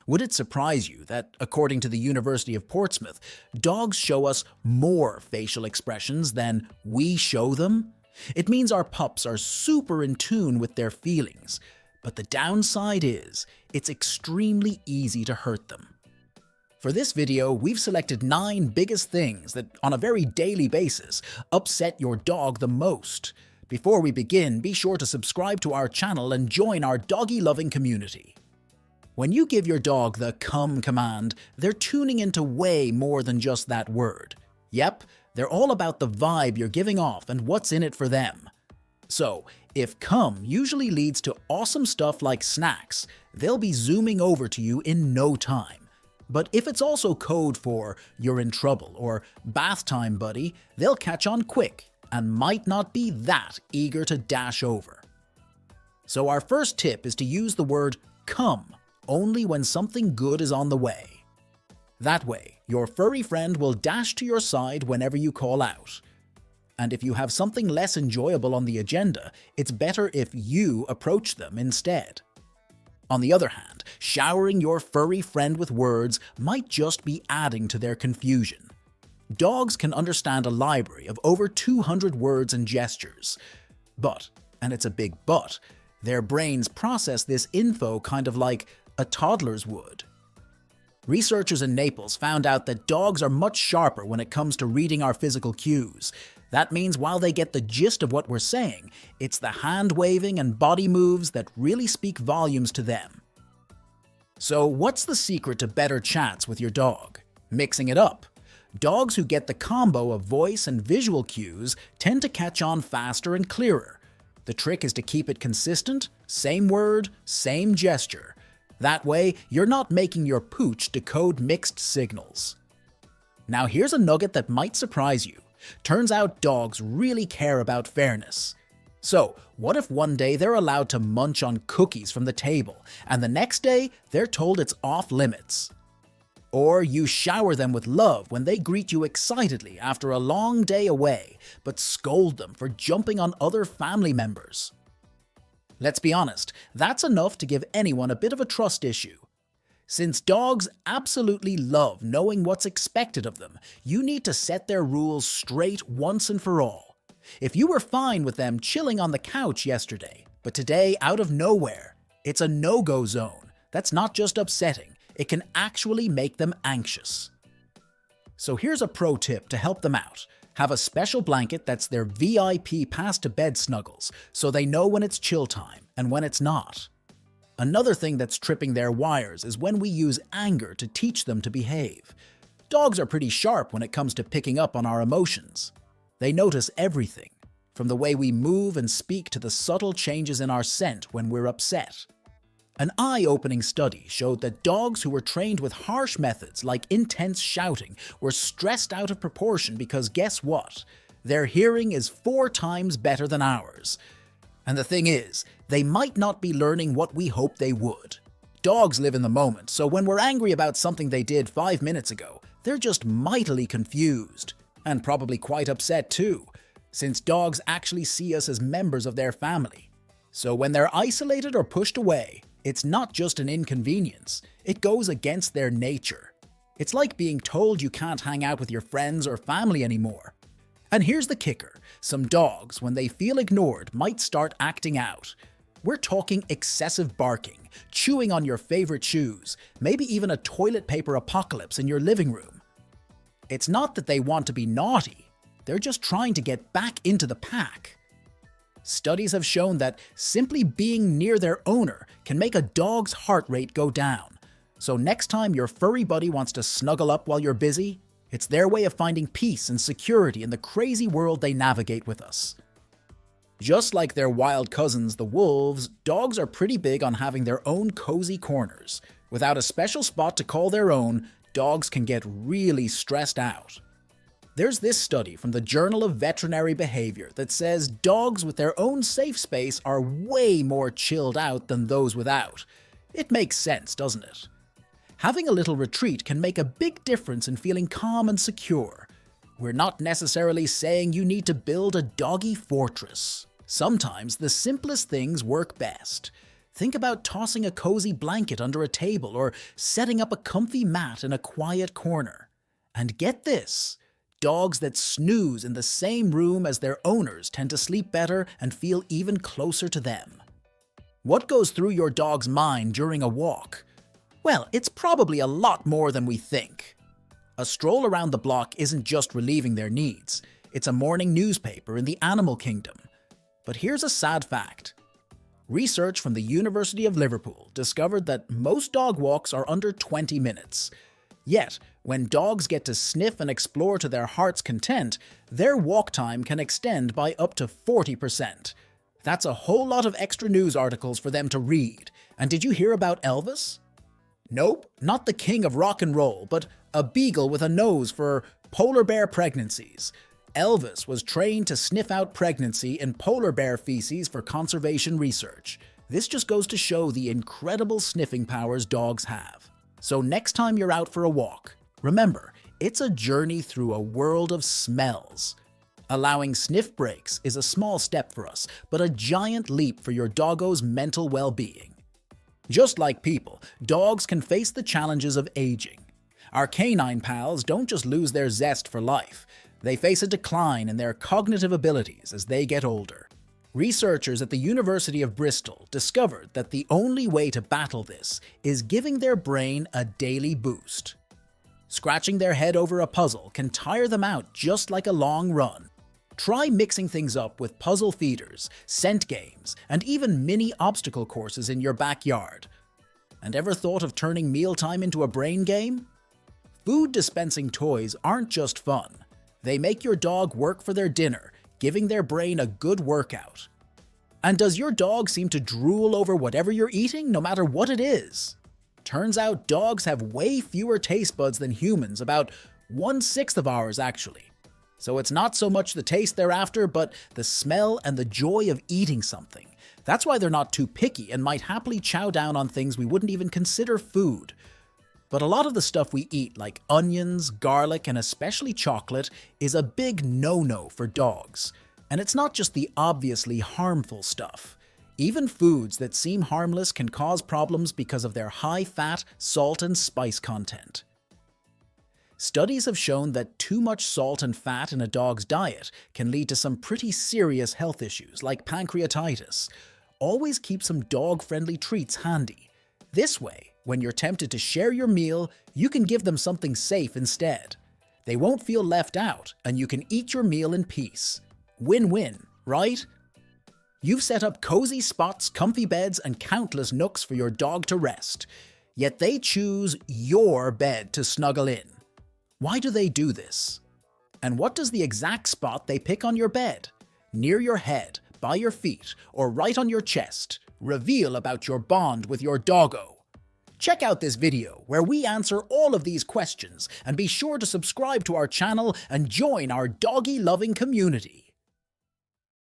Would it surprise you that, according to the University of Portsmouth, dogs show us more facial expressions than we show them? It means our pups are super in tune with their feelings, but the downside is it's extremely easy to hurt them. For this video, we've selected 9 biggest things that, on a very daily basis, upset your dog the most. Before we begin, be sure to subscribe to our channel and join our doggy-loving community. When you give your dog the come command, they're tuning into way more than just that word. Yep, they're all about the vibe you're giving off and what's in it for them. So, if come usually leads to awesome stuff like snacks, they'll be zooming over to you in no time. But if it's also code for "you're in trouble" or "bath time, buddy," they'll catch on quick and might not be that eager to dash over. So our first tip is to use the word come only when something good is on the way. That way, your furry friend will dash to your side whenever you call out. And if you have something less enjoyable on the agenda, it's better if you approach them instead. On the other hand, showering your furry friend with words might just be adding to their confusion. Dogs can understand a library of over 200 words and gestures. But, and it's a big but, their brains process this info kind of like a toddler's would. Researchers in Naples found out that dogs are much sharper when it comes to reading our physical cues. That means while they get the gist of what we're saying, it's the hand waving and body moves that really speak volumes to them. So what's the secret to better chats with your dog? Mixing it up. Dogs who get the combo of voice and visual cues tend to catch on faster and clearer. The trick is to keep it consistent, same word, same gesture. That way, you're not making your pooch decode mixed signals. Now here's a nugget that might surprise you. Turns out dogs really care about fairness. So, what if one day they're allowed to munch on cookies from the table, and the next day they're told it's off limits? Or you shower them with love when they greet you excitedly after a long day away, but scold them for jumping on other family members. Let's be honest, that's enough to give anyone a bit of a trust issue. Since dogs absolutely love knowing what's expected of them, you need to set their rules straight once and for all. If you were fine with them chilling on the couch yesterday, but today, out of nowhere, it's a no-go zone, that's not just upsetting, it can actually make them anxious. So here's a pro tip to help them out. Have a special blanket that's their VIP pass-to-bed snuggles, so they know when it's chill time and when it's not. Another thing that's tripping their wires is when we use anger to teach them to behave. Dogs are pretty sharp when it comes to picking up on our emotions. They notice everything, from the way we move and speak to the subtle changes in our scent when we're upset. An eye-opening study showed that dogs who were trained with harsh methods like intense shouting were stressed out of proportion because guess what? Their hearing is 4 times better than ours. And the thing is, they might not be learning what we hope they would. Dogs live in the moment, so when we're angry about something they did 5 minutes ago, they're just mightily confused. And probably quite upset too, since dogs actually see us as members of their family. So when they're isolated or pushed away, it's not just an inconvenience, it goes against their nature. It's like being told you can't hang out with your friends or family anymore. And here's the kicker, some dogs, when they feel ignored, might start acting out. We're talking excessive barking, chewing on your favorite shoes, maybe even a toilet paper apocalypse in your living room. It's not that they want to be naughty, they're just trying to get back into the pack. Studies have shown that simply being near their owner can make a dog's heart rate go down. So next time your furry buddy wants to snuggle up while you're busy, it's their way of finding peace and security in the crazy world they navigate with us. Just like their wild cousins, the wolves, dogs are pretty big on having their own cozy corners. Without a special spot to call their own, dogs can get really stressed out. There's this study from the Journal of Veterinary Behavior that says dogs with their own safe space are way more chilled out than those without. It makes sense, doesn't it? Having a little retreat can make a big difference in feeling calm and secure. We're not necessarily saying you need to build a doggy fortress. Sometimes the simplest things work best. Think about tossing a cozy blanket under a table or setting up a comfy mat in a quiet corner. And get this, dogs that snooze in the same room as their owners tend to sleep better and feel even closer to them. What goes through your dog's mind during a walk? Well, it's probably a lot more than we think. A stroll around the block isn't just relieving their needs. It's a morning newspaper in the animal kingdom. But here's a sad fact. Research from the University of Liverpool discovered that most dog walks are under 20 minutes. Yet, when dogs get to sniff and explore to their heart's content, their walk time can extend by up to 40%. That's a whole lot of extra news articles for them to read. And did you hear about Elvis? Nope, not the king of rock and roll, but a beagle with a nose for polar bear pregnancies. Elvis was trained to sniff out pregnancy in polar bear feces for conservation research. This just goes to show the incredible sniffing powers dogs have. So next time you're out for a walk, remember, it's a journey through a world of smells. Allowing sniff breaks is a small step for us, but a giant leap for your doggo's mental well-being. Just like people, dogs can face the challenges of aging. Our canine pals don't just lose their zest for life. They face a decline in their cognitive abilities as they get older. Researchers at the University of Bristol discovered that the only way to battle this is giving their brain a daily boost. Scratching their head over a puzzle can tire them out just like a long run. Try mixing things up with puzzle feeders, scent games, and even mini obstacle courses in your backyard. And ever thought of turning mealtime into a brain game? Food dispensing toys aren't just fun. They make your dog work for their dinner, giving their brain a good workout. And does your dog seem to drool over whatever you're eating, no matter what it is? Turns out dogs have way fewer taste buds than humans, about 1/6 of ours actually. So it's not so much the taste they're after, but the smell and the joy of eating something. That's why they're not too picky and might happily chow down on things we wouldn't even consider food. But a lot of the stuff we eat, like onions, garlic, and especially chocolate, is a big no-no for dogs. And it's not just the obviously harmful stuff. Even foods that seem harmless can cause problems because of their high fat, salt, and spice content. Studies have shown that too much salt and fat in a dog's diet can lead to some pretty serious health issues like pancreatitis. Always keep some dog-friendly treats handy. This way, when you're tempted to share your meal, you can give them something safe instead. They won't feel left out, and you can eat your meal in peace. Win-win, right? You've set up cozy spots, comfy beds, and countless nooks for your dog to rest. Yet they choose your bed to snuggle in. Why do they do this? And what does the exact spot they pick on your bed? Near your head, by your feet, or right on your chest? Reveal about your bond with your doggo. Check out this video where we answer all of these questions, and be sure to subscribe to our channel and join our doggy-loving community.